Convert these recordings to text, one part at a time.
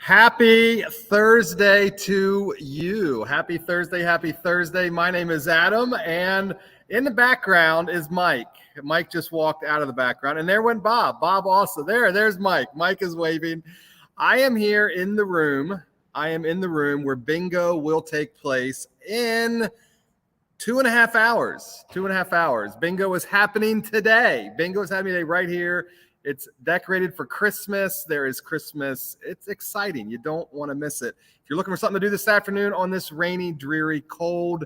Happy Thursday to you. Happy Thursday. Happy Thursday. My name is Adam, and in the background is Mike. Mike just walked out of the background, and there went Bob. Bob also. There's Mike. Mike is waving. I am here in the room. I am in the room where bingo will take place in 2.5 hours. 2.5 hours. Bingo is happening today. Bingo is happening today right here. It's decorated for Christmas. There is Christmas. It's exciting. You don't want to miss it. If you're looking for something to do this afternoon on this rainy, dreary, cold,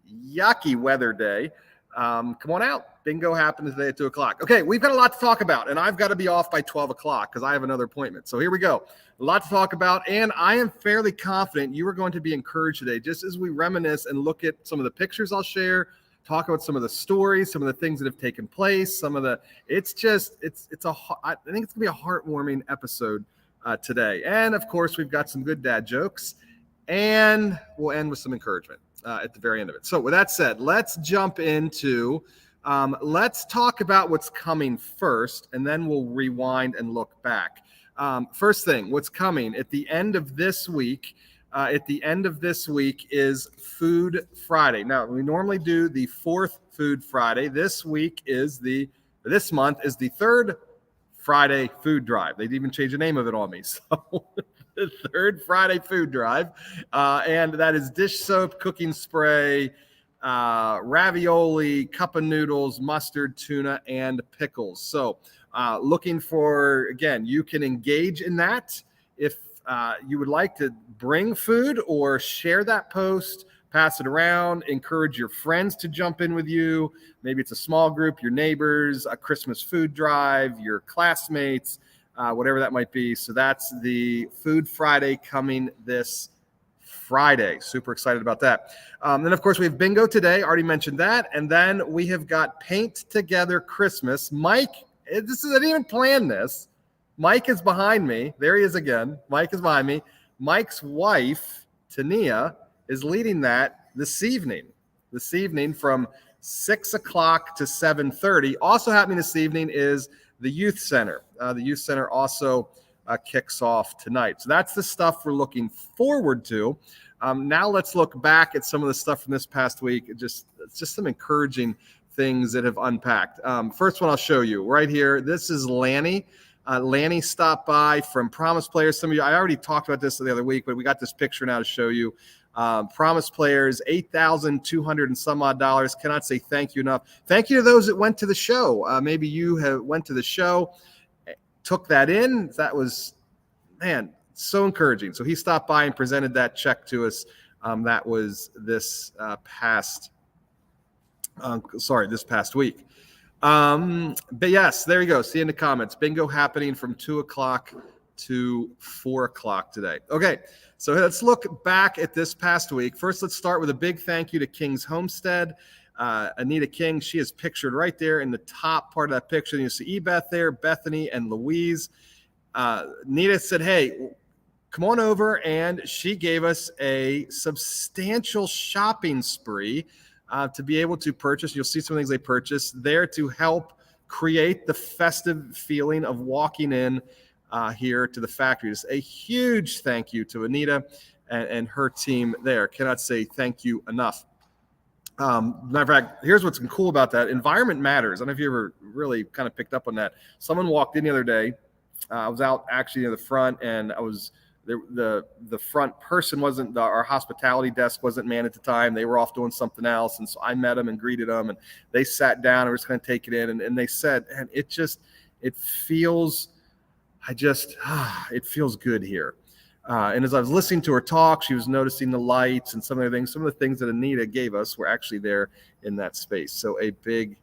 yucky weather day, come on out. Bingo happens today at 2 o'clock. Okay, we've got a lot to talk about, and I've got to be off by 12 o'clock because I have another appointment. So here we go. A lot to talk about, and I am fairly confident you are going to be encouraged today just as we reminisce and look at some of the pictures I'll share, talk about some of the stories, some of the things that have taken place, I think it's gonna be a heartwarming episode today. And of course, we've got some good dad jokes, and we'll end with some encouragement at the very end of it. So with that said, let's jump into, let's talk about what's coming first, and then we'll rewind and look back. First thing, what's coming at the end of this week, is Food Friday. Now, we normally do the fourth Food Friday. This month is the third Friday food drive. They'd even changed the name of it on me. So the third Friday food drive. And that is dish soap, cooking spray, ravioli, cup of noodles, mustard, tuna, and pickles. So looking for, again, you can engage in that. If you would like to bring food or share that post, pass it around, encourage your friends to jump in with you. Maybe it's a small group, your neighbors, a Christmas food drive, your classmates, whatever that might be. So that's the Food Friday coming this Friday. Super excited about that. Then, of course, we have bingo today. Already mentioned that. And then we have got Paint Together Christmas. Mike, I didn't even plan this. Mike is behind me. There he is again. Mike is behind me. Mike's wife, Tania, is leading that this evening from 6 o'clock to 7:30. Also happening this evening is the Youth Center. The Youth Center also kicks off tonight. So that's the stuff we're looking forward to. Now let's look back at some of the stuff from this past week. It's just some encouraging things that have unpacked. First one I'll show you right here. This is Lanny. Lanny stopped by from Promise Players. Some of you, I already talked about this the other week, but we got this picture now to show you. Promise Players, $8,200 and some odd dollars. Cannot say thank you enough. Thank you to those that went to the show. Maybe you went to the show, took that in. That was, man, so encouraging. So he stopped by and presented that check to us. That was this past week. But yes, there you go. See in the comments. Bingo happening from 2 o'clock to 4 o'clock today. Okay, so let's look back at this past week. First, let's start with a big thank you to King's Homestead. Anita King, she is pictured right there in the top part of that picture. You see Ebeth there, Bethany, and Louise. Anita said, hey, come on over, and she gave us a substantial shopping spree to be able to purchase. You'll see some things they purchased there to help create the festive feeling of walking in here to the factory. Just a huge thank you to Anita and her team there. Cannot say thank you enough. Matter of fact, here's what's cool about that. Environment matters. I don't know if you ever really kind of picked up on that. Someone walked in the other day. I was out actually in the front, and I was the front person wasn't, our hospitality desk wasn't manned at the time. They were off doing something else. And so I met them and greeted them, and they sat down and were just going to take it in. And they said, and it feels good here. And as I was listening to her talk, she was noticing the lights and some of the things that Anita gave us were actually there in that space. So a big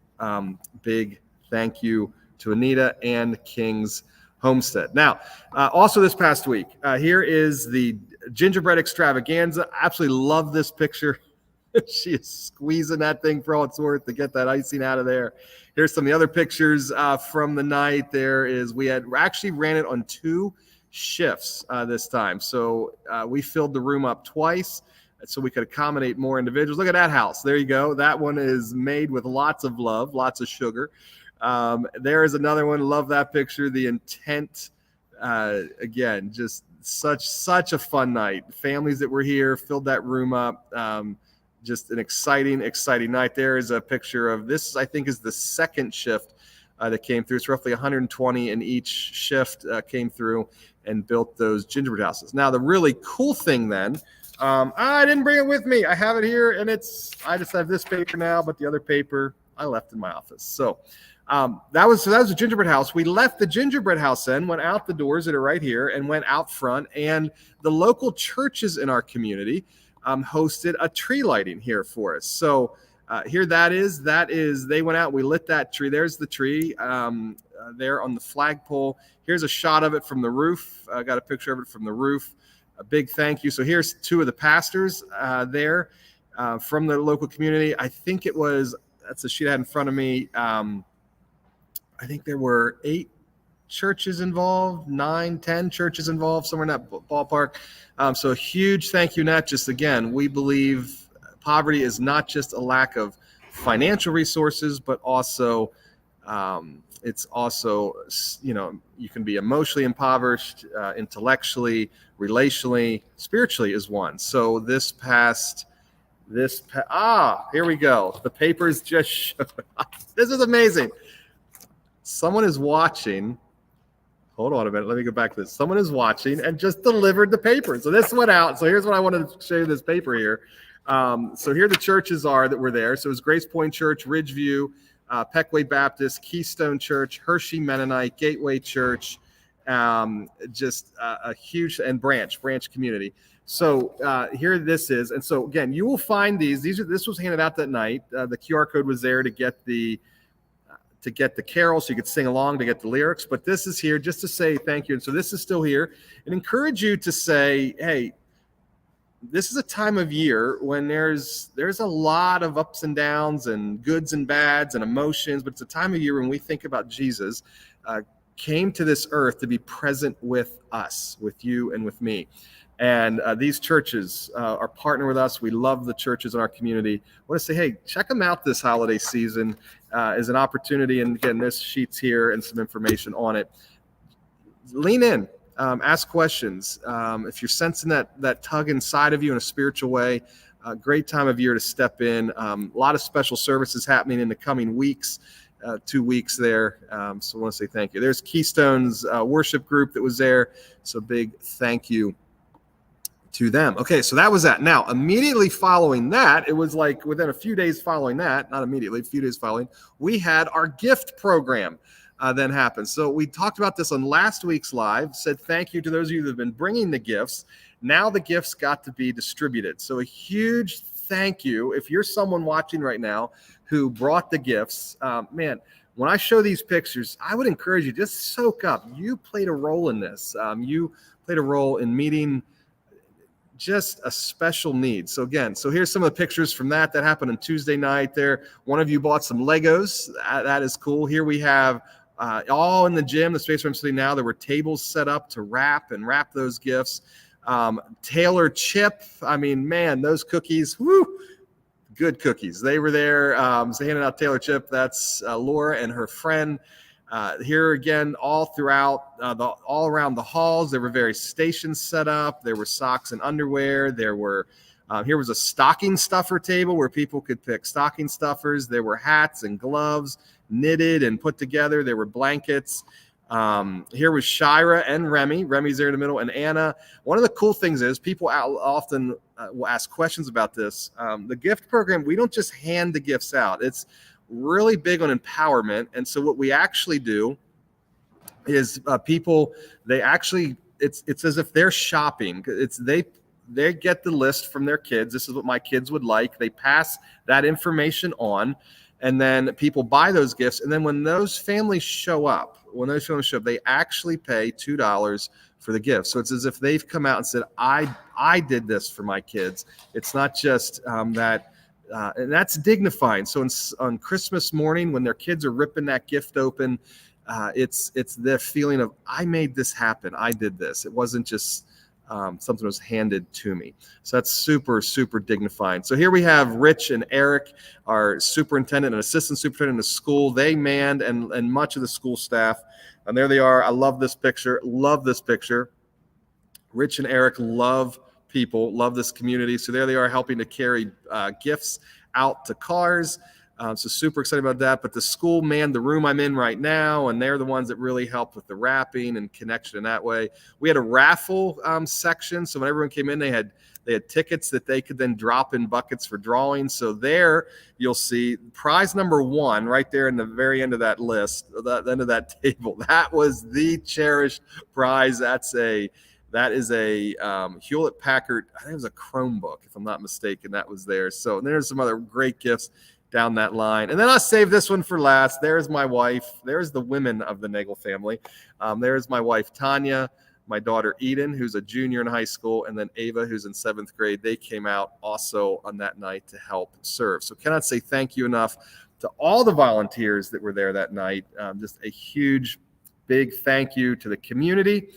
thank you to Anita and King's Homestead. Now, also this past week, here is the gingerbread extravaganza. Absolutely love this picture. She is squeezing that thing for all it's worth to get that icing out of there. Here's some of the other pictures from the night. We actually ran it on 2 shifts this time. So we filled the room up twice so we could accommodate more individuals. Look at that house. There you go. That one is made with lots of love, lots of sugar. There is another one. Love that picture. The intent, again, just such a fun night. Families that were here filled that room up. Just an exciting night. There is a picture of this, I think, is the second shift that came through. It's roughly 120 in each shift came through and built those gingerbread houses. Now, the really cool thing then, I didn't bring it with me. I have it here, and I just have this paper now, but the other paper I left in my office. So that was a gingerbread house. We left the gingerbread house then, went out the doors that are right here, and went out front. And the local churches in our community hosted a tree lighting here for us. So here that is, they went out, we lit that tree. There's the tree there on the flagpole. Here's a shot of it from the roof. I got a picture of it from the roof. A big thank you. So here's two of the pastors there from the local community. I think that's the sheet I had in front of me. I think there were 8 churches involved, 9, 10 churches involved, somewhere in that ballpark. So a huge thank you, Nat. Just again, we believe poverty is not just a lack of financial resources, but also it's also, you can be emotionally impoverished, intellectually, relationally, spiritually is one. So here we go. The papers just showed up. This is amazing. Someone is watching. Hold on a minute. Let me go back to this. Someone is watching and just delivered the paper. So this went out. So here's what I wanted to show you, this paper here. So here the churches are that were there. So it was Grace Point Church, Ridgeview, Peckway Baptist, Keystone Church, Hershey Mennonite, Gateway Church, just a huge, and branch community. So here this is. And so again, you will find this was handed out that night. The QR code was there to get the carol, so you could sing along to get the lyrics. But this is here just to say thank you. And so this is still here, and encourage you to say, hey, this is a time of year when there's a lot of ups and downs and goods and bads and emotions, but it's a time of year when we think about Jesus came to this earth to be present with us, with you and with me. And these churches are partnering with us. We love the churches in our community. I want to say, hey, check them out this holiday season as an opportunity. And again, there's sheets here and some information on it. Lean in, ask questions. If you're sensing that tug inside of you in a spiritual way, a great time of year to step in. A lot of special services happening in the coming weeks. 2 weeks there. So I want to say thank you. There's Keystone's worship group that was there. So big thank you to them. Okay, so that was that. Now, immediately following that, it was like within a few days following that, not immediately, a few days following, we had our gift program then happen. So we talked about this on last week's live, said thank you to those of you that have been bringing the gifts. Now the gifts got to be distributed. So a huge thank you if you're someone watching right now who brought the gifts. Man, when I show these pictures, I would encourage you, just soak up. You played a role in this. You played a role in meeting just a special need. So again, here's some of the pictures from that happened on Tuesday night there. One of you bought some Legos. That is cool. Here we have all in the gym, the space where I'm sitting now, there were tables set up to wrap those gifts. Taylor Chip, I mean, man, those cookies, woo, good cookies. They were there. So handing out Taylor Chip. That's Laura and her friend. Here again, all throughout, all around the halls, there were various stations set up. There were socks and underwear. There were, here was a stocking stuffer table where people could pick stocking stuffers. There were hats and gloves knitted and put together. There were blankets. Here was Shira and Remy. Remy's there in the middle, and Anna. One of the cool things is people often will ask questions about this. The gift program, we don't just hand the gifts out. It's really big on empowerment. And so what we actually do is people, it's as if they're shopping. They get the list from their kids. This is what my kids would like. They pass that information on, and then people buy those gifts. And then when those families show up, they actually pay $2 for the gift. So it's as if they've come out and said, I did this for my kids. It's not just that. And that's dignifying. So on Christmas morning, when their kids are ripping that gift open, it's the feeling of, I made this happen. I did this. It wasn't just something that was handed to me. So that's super, super dignifying. So here we have Rich and Eric, our superintendent and assistant superintendent in the school. They manned and much of the school staff. And there they are. I love this picture. Rich and Eric love people, love this community. So there they are helping to carry gifts out to cars. So super excited about that. But the school manned the room I'm in right now, and they're the ones that really helped with the wrapping and connection in that way. We had a raffle section. So when everyone came in, they had tickets that they could then drop in buckets for drawing. So there you'll see prize number 1 right there in the very end of that list, the end of that table. That was the cherished prize. That is a Hewlett Packard, I think it was a Chromebook, if I'm not mistaken, that was there. So there's some other great gifts down that line. And then I'll save this one for last. There's my wife. There's the women of the Nagel family. There's my wife, Tanya, my daughter, Eden, who's a junior in high school, and then Ava, who's in 7th grade. They came out also on that night to help serve. So cannot say thank you enough to all the volunteers that were there that night. Just a huge, big thank you to the community.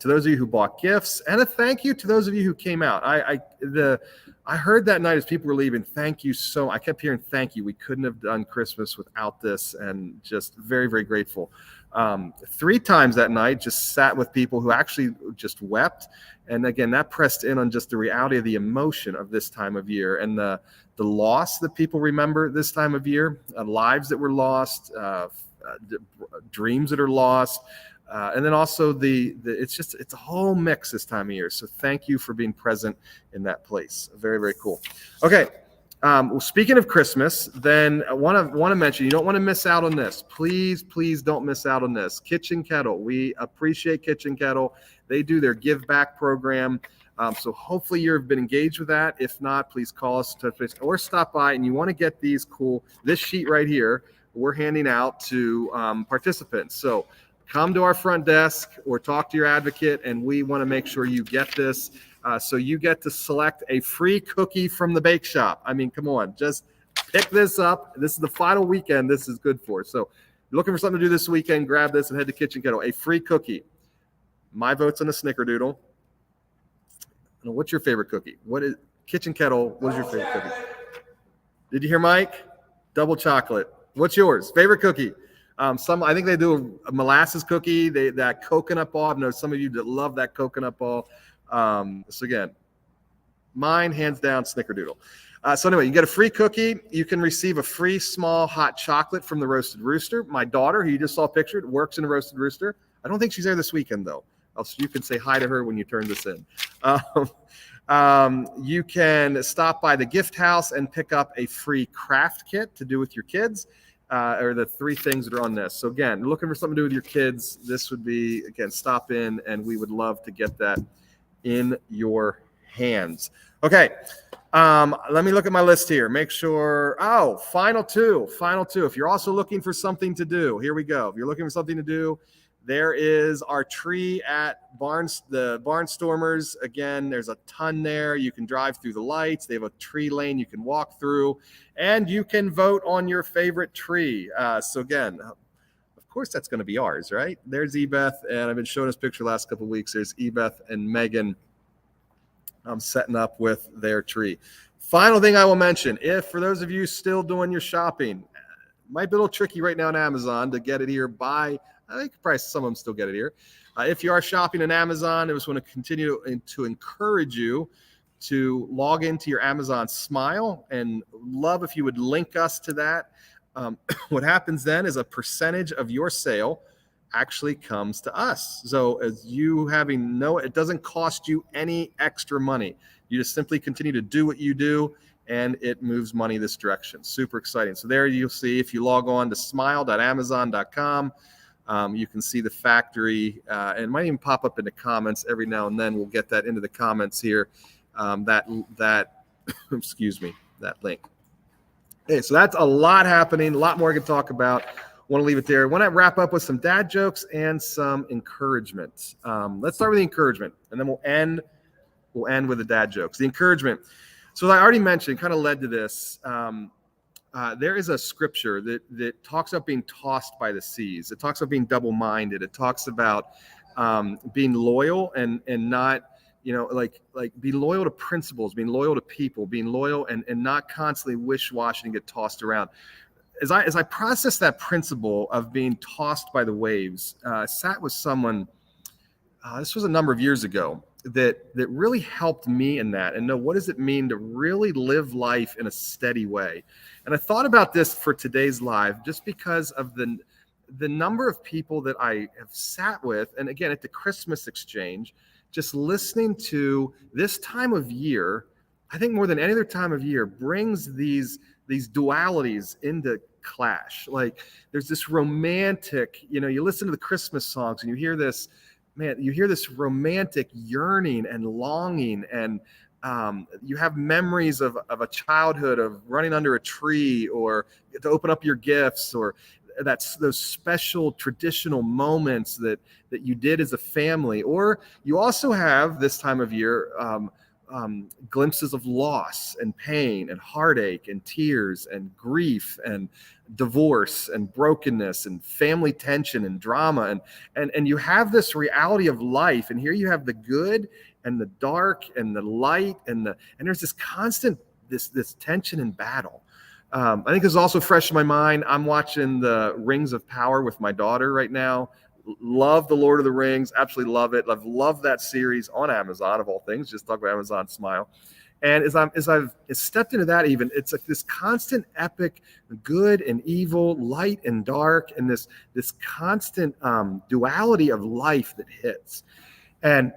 To those of you who bought gifts, and a thank you to those of you who came out. I heard that night as people were leaving, thank you so. I kept hearing thank you. We couldn't have done Christmas without this, and just very, very grateful. 3 times that night, just sat with people who actually just wept, and again, that pressed in on just the reality of the emotion of this time of year and the loss that people remember this time of year, lives that were lost, dreams that are lost. And then also it's a whole mix this time of year. So thank you for being present in that place. Very, very cool. Okay. Well, speaking of Christmas, then I want to mention, you don't want to miss out on this. Please, please don't miss out on this. Kitchen Kettle. We appreciate Kitchen Kettle. They do their give back program. So hopefully you've been engaged with that. If not, please call us, touch base, or stop by. And you want to get this sheet right here, we're handing out to participants. So come to our front desk or talk to your advocate, and we want to make sure you get this. So you get to select a free cookie from the bake shop. I mean, come on, just pick this up. This is the final weekend this is good for. So you're looking for something to do this weekend, grab this and head to Kitchen Kettle. A free cookie. My vote's on a Snickerdoodle. What's your favorite cookie? What is Kitchen Kettle? What's your favorite cookie? Did you hear Mike? Double chocolate. What's yours? Favorite cookie? I think they do a molasses cookie. That coconut ball. I know some of you that love that coconut ball. So again, mine hands down Snickerdoodle. So anyway, you get a free cookie. You can receive a free small hot chocolate from the Roasted Rooster. My daughter, who you just saw pictured, works in a Roasted Rooster. I don't think she's there this weekend though. Else you can say hi to her when you turn this in. You can stop by the gift house and pick up a free craft kit to do with your kids. Or the 3 things that are on this. So again, looking for something to do with your kids, this would be, again, stop in, and we would love to get that in your hands. Okay, let me look at my list here. Make sure, final two. If you're also looking for something to do, here we go. If you're looking for something to do, there is our tree at the Barnstormers. Again, there's a ton there. You can drive through the lights. They have a tree lane you can walk through, and you can vote on your favorite tree. So again, of course, that's going to be ours, right? There's Ebeth, and I've been showing this picture the last couple of weeks. There's Ebeth and Megan setting up with their tree. Final thing I will mention, if for those of you still doing your shopping, might be a little tricky right now on Amazon to get it here by, I think probably some of them still get it here. If you are shopping on Amazon, I just want to continue to encourage you to log into your Amazon Smile, and love if you would link us to that. What happens then is a percentage of your sale actually comes to us. So as you it doesn't cost you any extra money. You just simply continue to do what you do, and it moves money this direction. Super exciting. So there you'll see, if you log on to smile.amazon.com, you can see the factory, and it might even pop up in the comments every now and then. We'll get that into the comments here. Excuse me, that link. Okay, so that's a lot happening, a lot more I can talk about. Want to leave it there. I want to wrap up with some dad jokes and some encouragement. Let's start with the encouragement, and then we'll end with the dad jokes. The encouragement. So as I already mentioned, kind of led to this. There is a scripture that talks about being tossed by the seas. It talks about being double-minded. It talks about being loyal and not, like be loyal to principles, being loyal to people, being loyal and not constantly wish-washing and get tossed around. As I process that principle of being tossed by the waves, I sat with someone, this was a number of years ago. that really helped me in that, and know what does it mean to really live life in a steady way. And I thought about this for today's live just because of the number of people that I have sat with, and again at the Christmas exchange, just listening to this time of year, I think more than any other time of year, brings these dualities into clash. Like there's this romantic, you listen to the Christmas songs and you hear this romantic yearning and longing, and you have memories of a childhood of running under a tree, or to open up your gifts, or that's those special traditional moments that you did as a family. Or you also have this time of year glimpses of loss and pain and heartache and tears and grief and divorce and brokenness and family tension and drama, and you have this reality of life. And here you have the good and the dark and the light, and there's this constant this tension and battle. I think it's also fresh in my mind. I'm watching the Rings of Power with my daughter right now. Love the Lord of the Rings. Absolutely love it. I've loved that series on Amazon, of all things. Just talk about Amazon Smile. And as I've stepped into that, even it's like this constant epic, good and evil, light and dark, and this constant duality of life that hits. And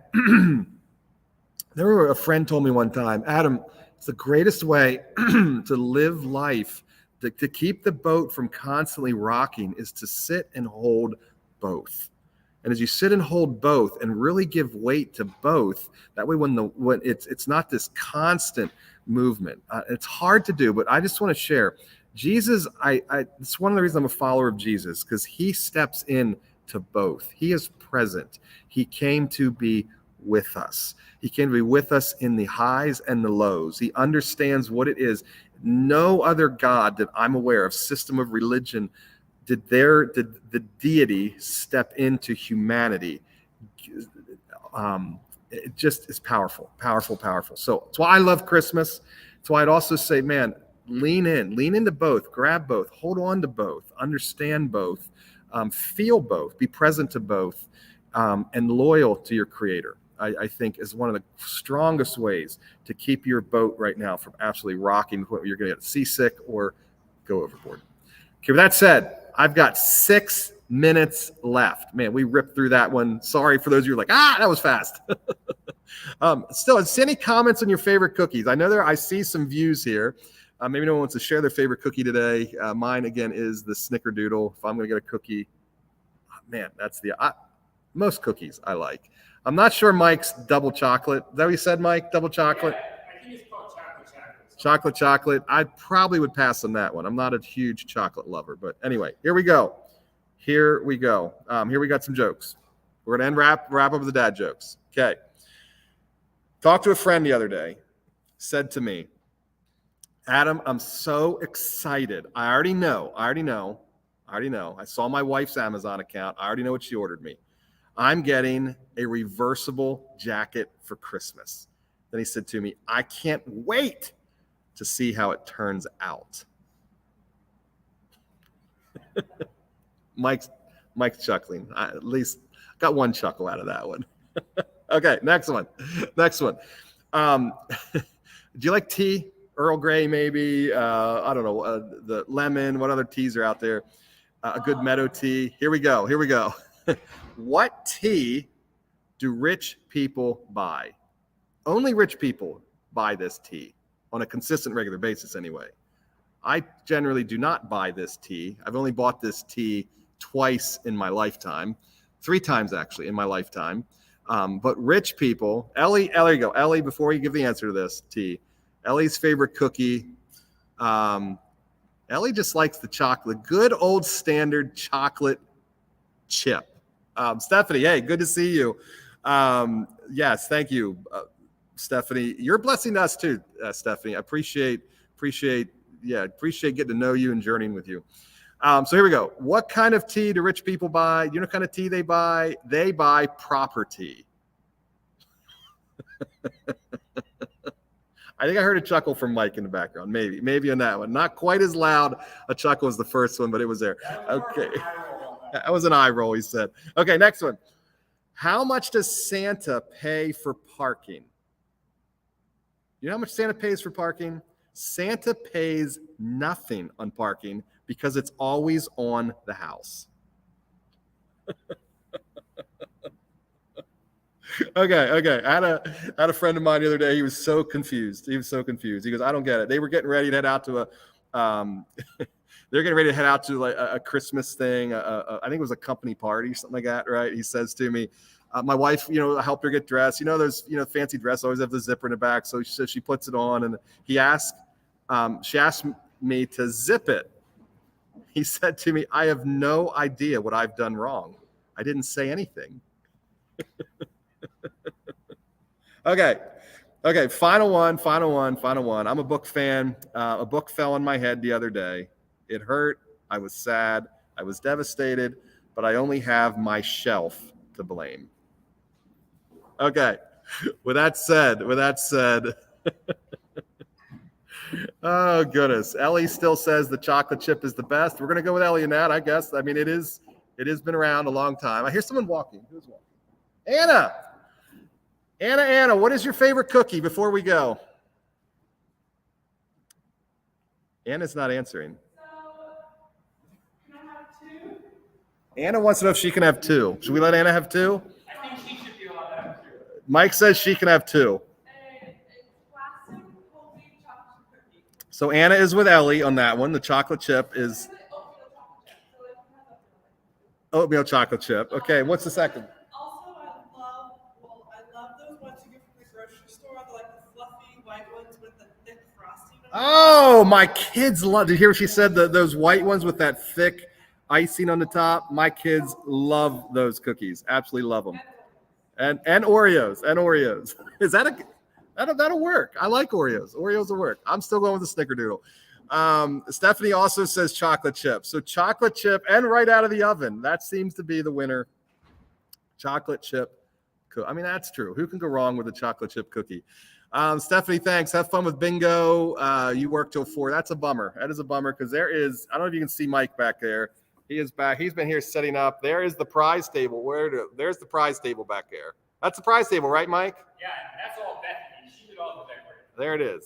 a friend told me one time, Adam, it's the greatest way to live life, to keep the boat from constantly rocking, is to sit and hold both. And as you sit and hold both and really give weight to both, that way when it's not this constant movement. It's hard to do, but I just want to share. Jesus, it's one of the reasons I'm a follower of Jesus, because he steps in to both. He is present. He came to be with us. He came to be with us in the highs and the lows. He understands what it is. No other God that I'm aware of, system of religion, did the deity step into humanity. It just is powerful. So that's why I love Christmas. That's why I'd also say, man, lean into both, grab both, hold on to both, understand both, feel both, be present to both, and loyal to your Creator. I think is one of the strongest ways to keep your boat right now from absolutely rocking. You're going to get seasick or go overboard. Okay, with that said, I've got 6 minutes left. Man, we ripped through that one. Sorry for those of you who are like, that was fast. Still, any comments on your favorite cookies? I see some views here. Maybe no one wants to share their favorite cookie today. Mine, again, is the Snickerdoodle. If I'm going to get a cookie, man, that's most cookies I like. I'm not sure Mike's double chocolate. Is that what you said, Mike? Double chocolate? Yeah, I think it's called Chocolate. I probably would pass on that one. I'm not a huge chocolate lover. But anyway, here we go. Here we got some jokes. We're going to wrap up with the dad jokes. Okay. Talked to a friend the other day. Said to me, Adam, I'm so excited. I already know. I saw my wife's Amazon account. I already know what she ordered me. I'm getting a reversible jacket for Christmas. Then he said to me, I can't wait to see how it turns out. Mike's chuckling. I at least got one chuckle out of that one. Okay, next one. Do you like tea? Earl Grey, maybe? I don't know. The lemon. What other teas are out there? A good meadow tea. Here we go. What tea do rich people buy? Only rich people buy this tea on a consistent, regular basis anyway. I generally do not buy this tea. I've only bought this tea twice in my lifetime, 3 times actually in my lifetime. But rich people, Ellie, there you go. Ellie, before you give the answer to this tea, Ellie's favorite cookie. Ellie just likes the chocolate, good old standard chocolate chip. Stephanie, hey, good to see you. Yes, thank you, Stephanie. You're blessing us too, Stephanie. I appreciate getting to know you and journeying with you. So here we go. What kind of tea do rich people buy? You know what kind of tea they buy? They buy proper tea. I think I heard a chuckle from Mike in the background. Maybe on that one. Not quite as loud a chuckle as the first one, but it was there. Okay. That was an eye roll, he said. Okay, next one. How much does Santa pay for parking? You know how much Santa pays for parking? Santa pays nothing on parking because it's always on the house. Okay. I had a friend of mine the other day. He was so confused. He goes, I don't get it. They were getting ready to head out to they're getting ready to head out to like a Christmas thing. I think it was a company party, something like that, right? He says to me, my wife, helped her get dressed. Those, fancy dress always have the zipper in the back. So she says she puts it on, and she asked me to zip it. He said to me, I have no idea what I've done wrong. I didn't say anything. Okay. Final one. I'm a book fan. A book fell on my head the other day. It hurt. I was sad. I was devastated, but I only have my shelf to blame. Okay. With that said, oh goodness. Ellie still says the chocolate chip is the best. We're going to go with Ellie in that, I guess. I mean, it has been around a long time. I hear someone walking. Who's walking? Anna, what is your favorite cookie before we go? Anna's not answering. Can I have two? Anna wants to know if she can have two. Should we let Anna have two? I think she should be allowed to have two. Mike says she can have two. A classic whole wheat chocolate cookie. So Anna is with Ellie on that one. The chocolate chip is oatmeal chocolate chip. Okay, what's the second? Also, I love those ones you get from the grocery store, like the fluffy white ones with the thick frosting on them. Oh, my kids love. Did you hear what she said? Those white ones with that thick icing on the top. My kids love those cookies. Absolutely love them. And Oreos. Is that that'll work? I like Oreos. Oreos will work. I'm still going with the Snickerdoodle. Stephanie also says chocolate chip. So chocolate chip and right out of the oven. That seems to be the winner. Chocolate chip. I mean, that's true. Who can go wrong with a chocolate chip cookie? Stephanie, thanks. Have fun with bingo. You work till 4. That's a bummer. That is a bummer because I don't know if you can see Mike back there. He is back. He's been here setting up. There is the prize table. There's the prize table back there. That's the prize table, right, Mike? Yeah, that's all Bethany. She did all the decorating.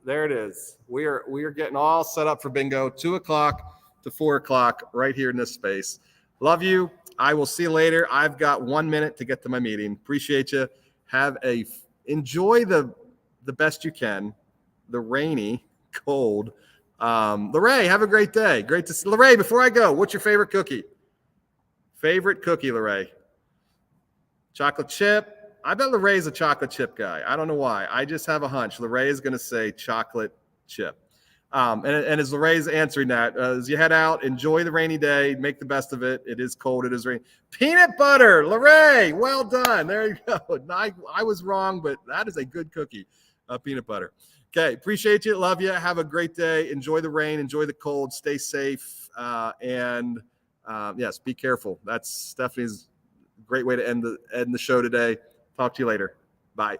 There it is. We are getting all set up for bingo. 2 o'clock to 4 o'clock right here in this space. Love you. I will see you later. I've got 1 minute to get to my meeting. Appreciate you. Enjoy the best you can. The rainy, cold. Lorraine, have a great day. Great to see. Lorraine, before I go, what's your favorite cookie? Favorite cookie, Lorraine? Chocolate chip. I bet Lorraine's a chocolate chip guy. I don't know why. I just have a hunch. Lorraine is going to say chocolate chip. And as Lorraine's answering that, as you head out, enjoy the rainy day. Make the best of it. It is cold. It is rainy. Peanut butter. Lorraine, well done. There you go. I was wrong, but that is a good cookie. Peanut butter. Okay. Appreciate you. Love you. Have a great day. Enjoy the rain. Enjoy the cold. Stay safe. And yes, be careful. That's Stephanie's great way to end the show today. Talk to you later. Bye.